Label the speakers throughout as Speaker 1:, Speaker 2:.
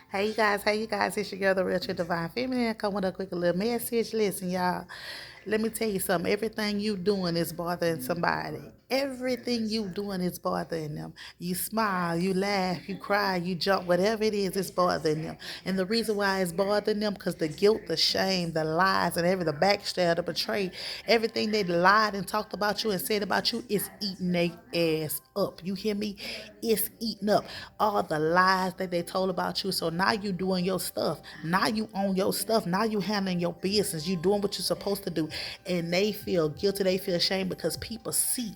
Speaker 1: Hey you guys, it's your girl, the Real True Divine Feminine. Come with a quick little message. Listen, y'all, let me tell you something. Everything you doing is bothering somebody. Everything you doing is bothering them. You smile, you laugh, you cry, you jump, whatever it is, it's bothering them. And the reason why it's bothering them, because the guilt, the shame, the lies, and the backstab, the betrayal, everything they lied and talked about you and said about you is eating their ass up. You hear me? It's eating up all the lies that they told about you. So now you doing your stuff. Now you own your stuff. Now you handling your business. You doing what you're supposed to do. And they feel guilty. They feel ashamed because people see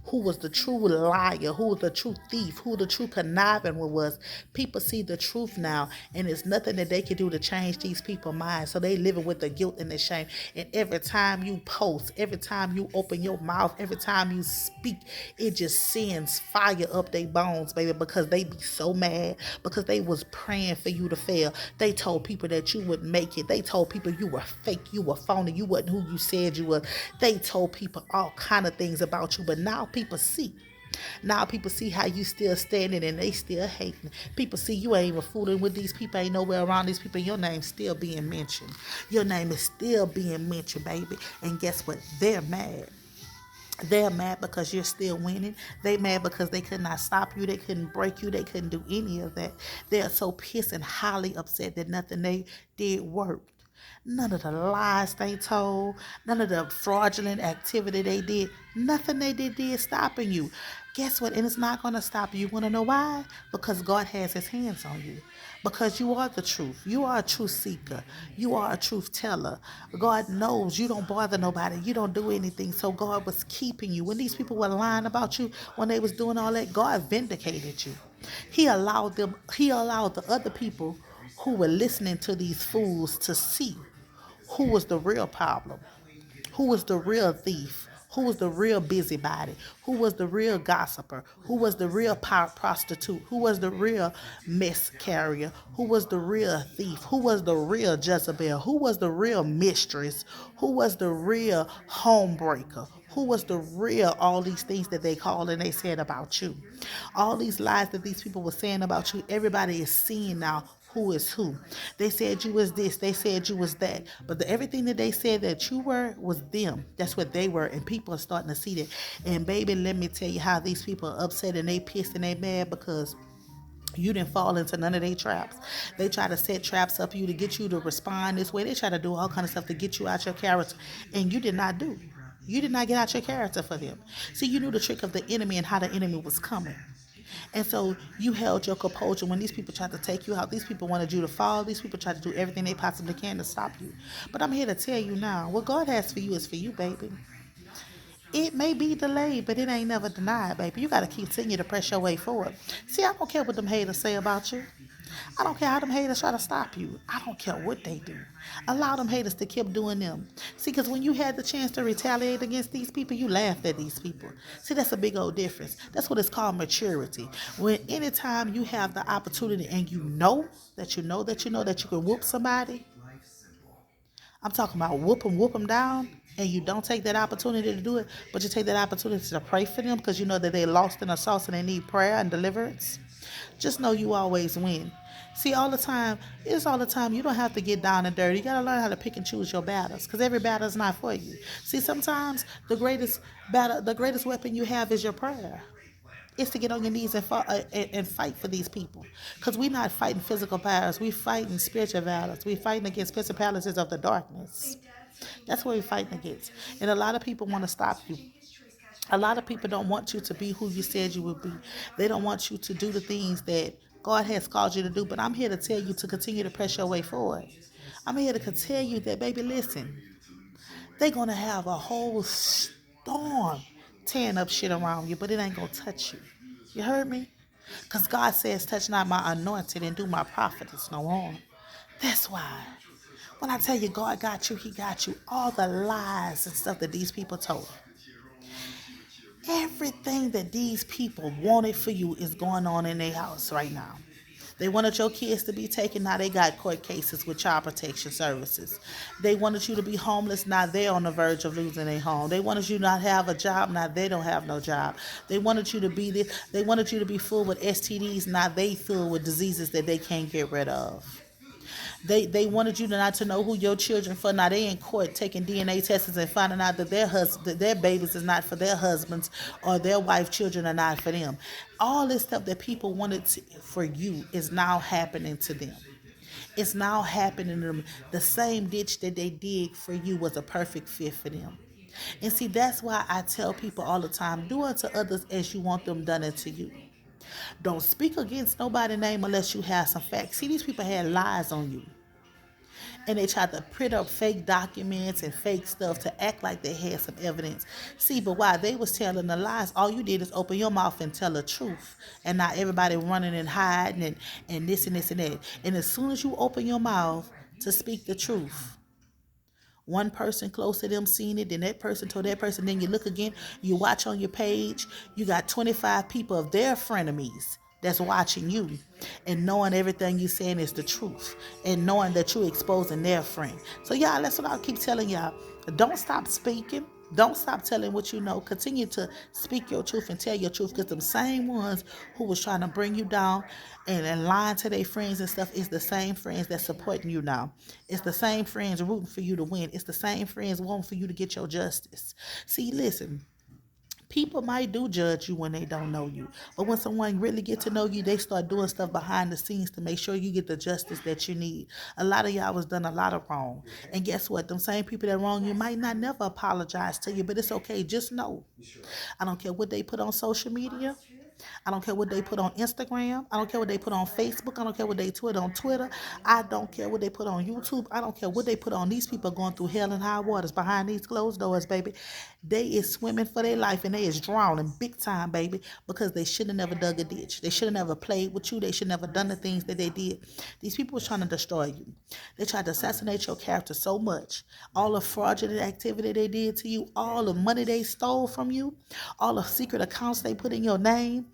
Speaker 1: who was the true liar, who was the true thief, who the true conniving was. People see the truth now, and there's nothing that they can do to change these people's minds. So they living with the guilt and the shame. And every time you post, every time you open your mouth, every time you speak, it just sends fire up their bones, baby, because they be so mad because they was praying for you to fail. They told people that you would make it. They told people you were fake, you were phony, you wasn't who you said you were. They told people all kind of things about you, but now people see. Now people see how you still standing and they still hating. People see you ain't even fooling with these people, ain't nowhere around these people. Your name's still being mentioned. Your name is still being mentioned, baby. And guess what? They're mad. They're mad because you're still winning. They mad because they could not stop you. They couldn't break you. They couldn't do any of that. They're so pissed and highly upset that nothing they did worked. None of the lies they told, none of the fraudulent activity they did, nothing they did stopping you. Guess what? And it's not going to stop you. You want to know why? Because God has his hands on you. Because you are the truth. You are a truth seeker. You are a truth teller. God knows you don't bother nobody. You don't do anything. So God was keeping you. When these people were lying about you, when they was doing all that, God vindicated you. He allowed the other people who were listening to these fools to see who was the real problem, who was the real thief, who was the real busybody, who was the real gossiper, who was the real prostitute, who was the real mess carrier, who was the real thief, who was the real Jezebel, who was the real mistress, who was the real homebreaker, who was the real all these things that they called and they said about you. All these lies that these people were saying about you, everybody is seeing now who is who. They said you was this, they said you was that. But everything that they said that you were was them. That's what they were. And people are starting to see that. And baby, let me tell you how these people are upset and they pissed and they mad because you didn't fall into none of their traps. They try to set traps up you to get you to respond this way. They try to do all kind of stuff to get you out your character. And you did not do. You did not get out your character for them. See, you knew the trick of the enemy and how the enemy was coming. And so you held your composure when these people tried to take you out. These people wanted you to fall. These people tried to do everything they possibly can to stop you. But I'm here to tell you now, what God has for you is for you, baby. It may be delayed, but it ain't never denied, baby. You got to continue to press your way forward. See, I don't care what them haters say about you. I don't care how them haters try to stop you. I don't care what they do. Allow them haters to keep doing them. See, because when you had the chance to retaliate against these people, you laughed at these people. See, that's a big old difference. That's what it's called maturity. When anytime you have the opportunity and you know that you know that you know that you can whoop somebody, I'm talking about whoop them down, and you don't take that opportunity to do it, but you take that opportunity to pray for them because you know that they lost in a sauce and they need prayer and deliverance. Just know you always win. See, all the time. You don't have to get down and dirty. You gotta learn how to pick and choose your battles, because every battle is not for you. See, sometimes the greatest weapon you have is your prayer. It's to get on your knees and fight for these people. Because we're not fighting physical battles. We're fighting spiritual battles. We're fighting against principalities of the darkness. That's what we're fighting against. And a lot of people want to stop you. A lot of people don't want you to be who you said you would be. They don't want you to do the things that God has called you to do. But I'm here to tell you to continue to press your way forward. I'm here to tell you that, baby, listen, they're going to have a whole storm tearing up shit around you, but it ain't going to touch you. You heard me? Because God says, touch not my anointed and do my prophets no harm. That's why. When I tell you God got you, he got you. All the lies and stuff that these people told. Everything that these people wanted for you is going on in their house right now. They wanted your kids to be taken. Now they got court cases with child protection services. They wanted you to be homeless. Now they're on the verge of losing their home. They wanted you to not have a job. Now they don't have no job. They wanted you to be this. They wanted you to be full with STDs. Now they full with diseases that they can't get rid of. They wanted you to not to know who your children for. Now they in court taking DNA tests and finding out that that their babies is not for their husbands or their wife children are not for them. All this stuff that people wanted for you is now happening to them. It's now happening to them. The same ditch that they dig for you was a perfect fit for them. And see, that's why I tell people all the time, do unto others as you want them done unto you. Don't speak against nobody's name unless you have some facts. See, these people had lies on you. And they tried to print up fake documents and fake stuff to act like they had some evidence. See, but while they was telling the lies, all you did is open your mouth and tell the truth. And now everybody running and hiding and this and this and that. And as soon as you open your mouth to speak the truth, one person close to them seen it, then that person told that person, then you look again, you watch on your page, you got 25 people of their frenemies that's watching you and knowing everything you saying is the truth and knowing that you're exposing their friend. So y'all, that's what I keep telling y'all. Don't stop speaking. Don't stop telling what you know. Continue to speak your truth and tell your truth, because them same ones who was trying to bring you down and lying to their friends and stuff is the same friends that's supporting you now. It's the same friends rooting for you to win. It's the same friends wanting for you to get your justice. See, listen. People might do judge you when they don't know you. But when someone really get to know you, they start doing stuff behind the scenes to make sure you get the justice that you need. A lot of y'all was done a lot of wrong. And guess what? Them same people that wrong you might not never apologize to you, but it's okay. Just know. I don't care what they put on social media. I don't care what they put on Instagram. I don't care what they put on Facebook. I don't care what they tweet on Twitter. I don't care what they put on YouTube. I don't care what they put on. These people going through hell and high waters behind these closed doors, baby. They is swimming for their life and they is drowning big time, baby, because they should have never dug a ditch. They should have never played with you. They should never done the things that they did. These people was trying to destroy you. They tried to assassinate your character so much. All the fraudulent activity they did to you, all the money they stole from you, all the secret accounts they put in your name,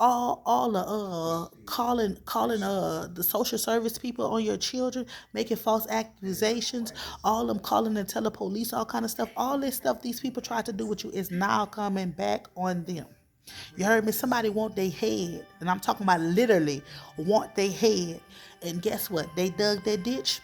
Speaker 1: all the calling the social service people on your children, making false accusations, all them calling and tell the police all kind of stuff. All this stuff these people tried to do with you is now coming back on them. You heard me? Somebody want their head, and I'm talking about literally want their head. And guess what? They dug their ditch.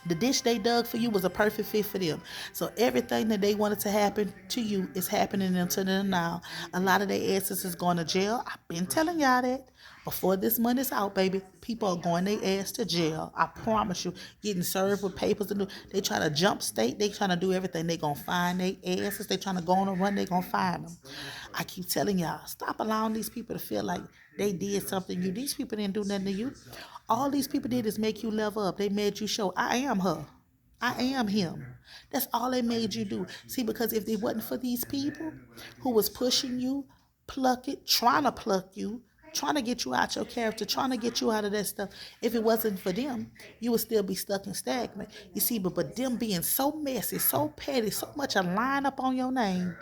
Speaker 1: The ditch they dug for you was a perfect fit for them. So everything that they wanted to happen to you is happening to them now. A lot of their ancestors going to jail. I've been telling y'all that. Before this month is out, baby, people are going their ass to jail. I promise you, getting served with papers. They try to jump state. They trying to do everything. They going to find their asses. They trying to go on a run. They going to find them. I keep telling y'all, stop allowing these people to feel like they did something to you. These people didn't do nothing to you. All these people did is make you level up. They made you show, I am her. I am him. That's all they made you do. See, because if it wasn't for these people who was pushing you, trying to pluck you, trying to get you out your character, trying to get you out of that stuff. If it wasn't for them, you would still be stuck in stagnant. You see, but them being so messy, so petty, so much a line up on your name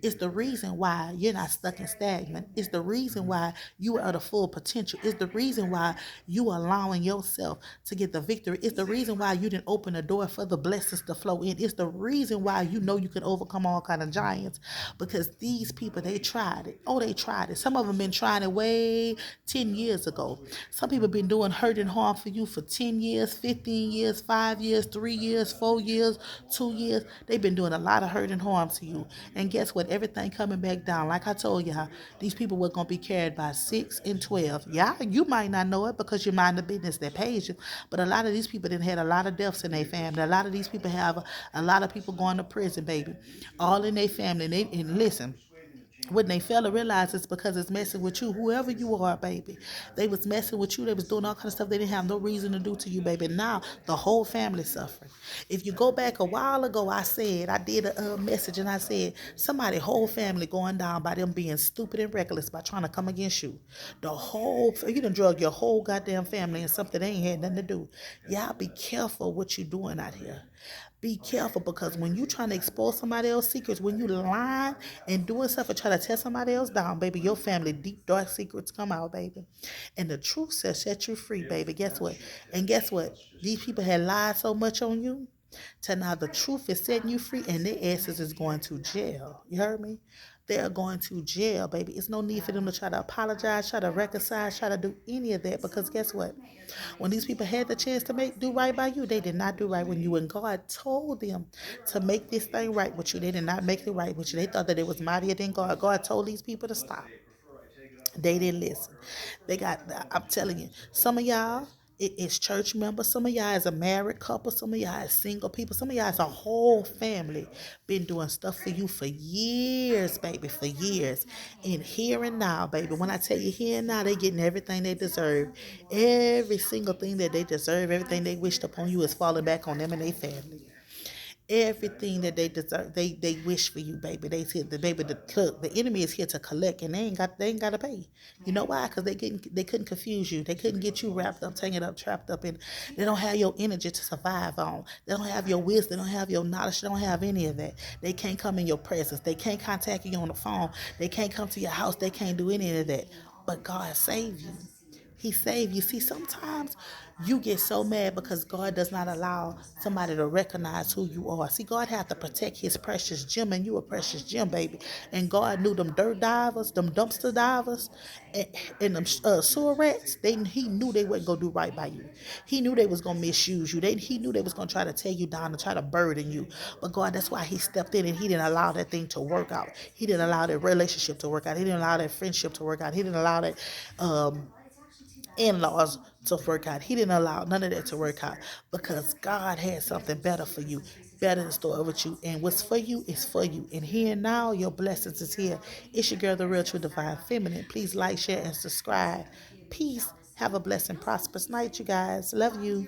Speaker 1: is the reason why you're not stuck in stagnant. It's the reason why you are at a full potential. It's the reason why you are allowing yourself to get the victory. It's the reason why you didn't open the door for the blessings to flow in. It's the reason why you know you can overcome all kind of giants, because these people, they tried it. Oh, they tried it. Some of them been trying it way 10 years ago. Some people been doing hurt and harm for you for 10 years, 15 years, 5 years, 3 years, 4 years, 2 years. They've been doing a lot of hurt and harm to you. And guess what? Everything coming back down. Like I told y'all, these people were going to be carried by 6 and 12. Yeah, you might not know it because you mind the business that pays you. But a lot of these people didn't had a lot of deaths in their family. A lot of these people have a lot of people going to prison, baby. All in their family. And listen, when they fail to realize it's because it's messing with you, whoever you are, baby. They was messing with you. They was doing all kind of stuff they didn't have no reason to do to you, baby. Now the whole family suffering. If you go back a while ago, I did a message and I said somebody whole family going down by them being stupid and reckless by trying to come against you. You done drug your whole goddamn family in something they ain't had nothing to do. Y'all be careful what you doing out here. Be careful, because when you trying to expose somebody else's secrets, when you lying and doing stuff and try to tear somebody else down, baby, your family deep dark secrets come out, baby. And the truth shall set you free, baby. Guess what? And guess what? These people had lied so much on you. To now the truth is setting you free, and their asses is going to jail. You heard me? They are going to jail, baby. It's no need for them to try to apologize, try to reconcile, try to do any of that, because guess what? When these people had the chance to do right by you, they did not do right when you, and God told them to make this thing right with you. They did not make it right with you. They thought that it was mightier than God. God told these people to stop. They didn't listen. They got, I'm telling you, some of y'all, it is church members. Some of y'all is a married couple. Some of y'all is single people. Some of y'all is a whole family been doing stuff for you for years, baby, for years. And here and now, baby, when I tell you here and now, they getting everything they deserve. Every single thing that they deserve, everything they wished upon you is falling back on them and their family. Everything that they deserve, they wish for you, baby. They said the baby, the enemy is here to collect, and they ain't got to pay. You know why? Because they couldn't confuse you. They couldn't get you wrapped up, tangled up, trapped up in. They don't have your energy to survive on. They don't have your wisdom. They don't have your knowledge. They don't have any of that. They can't come in your presence. They can't contact you on the phone. They can't come to your house. They can't do any of that. But God saved you. He saved you. See, sometimes you get so mad because God does not allow somebody to recognize who you are. See, God had to protect his precious gem, and you a precious gem, baby. And God knew them dirt divers, them dumpster divers, and them sewer rats. He knew they wasn't gonna do right by you. He knew they was gonna misuse you. He knew they was gonna try to tear you down and try to burden you. But God, that's why he stepped in, and he didn't allow that thing to work out. He didn't allow that relationship to work out. He didn't allow that friendship to work out. He didn't allow that in-laws to work out. He didn't allow none of that to work out, because God had something better for you, better in store with you. And what's for you is for you. And here and now, your blessings is here. It's your girl, the real true divine feminine. Please like, share, and subscribe. Peace. Have a blessed and prosperous night, you guys. Love you.